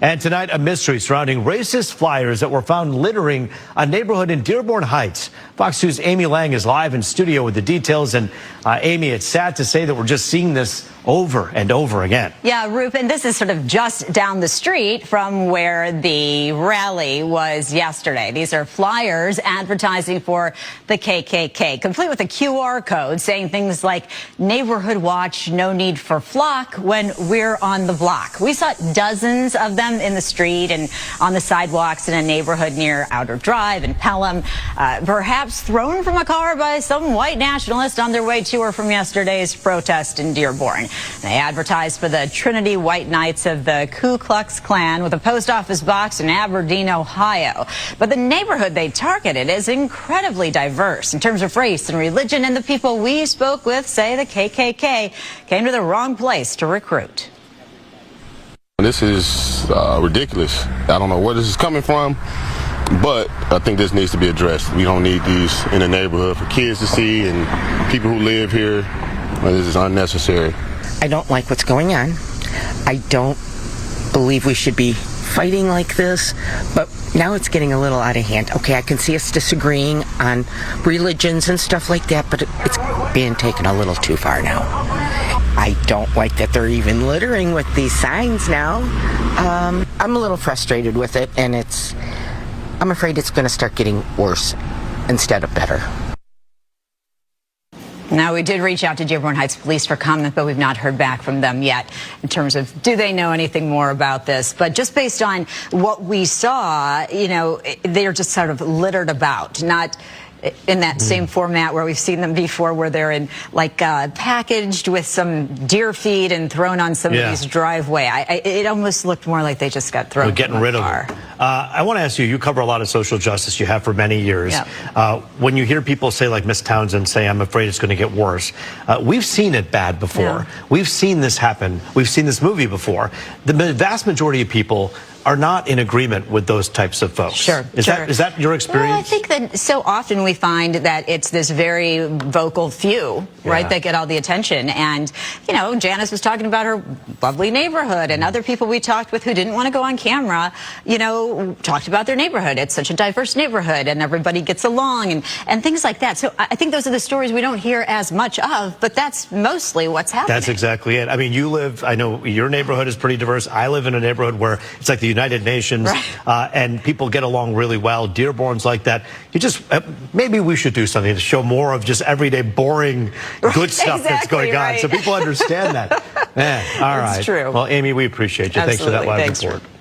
And tonight, a mystery surrounding racist flyers that were found littering a neighborhood in Dearborn Heights. Fox News' Amy Lang is live in studio with the details. And Amy, it's sad to say that we're just seeing this over and over again. Yeah, Rupin, this is sort of just down the street from where the rally was yesterday. These are flyers advertising for the KKK, complete with a QR code saying things like neighborhood watch, no need for flock when we're on the block. We saw dozens of them in the street and on the sidewalks in a neighborhood near Outer Drive and Pelham, perhaps thrown from a car by some white nationalist on their way to or from yesterday's protest in Dearborn. They advertised for the Trinity White Knights of the Ku Klux Klan with a post office box in Aberdeen, Ohio. But the neighborhood they targeted is incredibly diverse in terms of race and religion, and the people we spoke with say the KKK came to the wrong place to recruit. This is ridiculous. I don't know where this is coming from, but I think this needs to be addressed. We don't need these in the neighborhood for kids to see and people who live here. This is unnecessary. I don't like what's going on. I don't believe we should be fighting like this, but now it's getting a little out of hand. Okay, I can see us disagreeing on religions and stuff like that, but it's being taken a little too far now. I don't like that they're even littering with these signs now. I'm a little frustrated with it, and I'm afraid it's going to start getting worse instead of better. Now, we did reach out to Dearborn Heights Police for comment, but we've not heard back from them yet in terms of do they know anything more about this. But just based on what we saw, you know, they're just sort of littered about, not in that same format where we've seen them before, where they're in like packaged with some deer feed and thrown on somebody's driveway. It almost looked more like they just got thrown. Getting rid of them. I want to ask you, you cover a lot of social justice, you have for many years. When you hear people say, like Miss Townsend say, I'm afraid it's going to get worse, we've seen it bad before. We've seen this happen. We've seen this movie before. The vast majority of people are not in agreement with those types of folks. Is that your experience? Well, I think that so often we find that it's this very vocal few, right, that get all the attention. And, you know, Janice was talking about her lovely neighborhood, and other people we talked with who didn't want to go on camera, you know, talked about their neighborhood. It's such a diverse neighborhood, and everybody gets along, and things like that. So I think those are the stories we don't hear as much of, but that's mostly what's happening. That's exactly it. I mean, you live, I know your neighborhood is pretty diverse. I live in a neighborhood where it's like the United Nations, and people get along really well. Dearborn's like that. You just, maybe we should do something to show more of just everyday, boring, good stuff that's going on, so people understand that. All right. That's true. Well, Amy, we appreciate you. Absolutely. Thanks for that live report.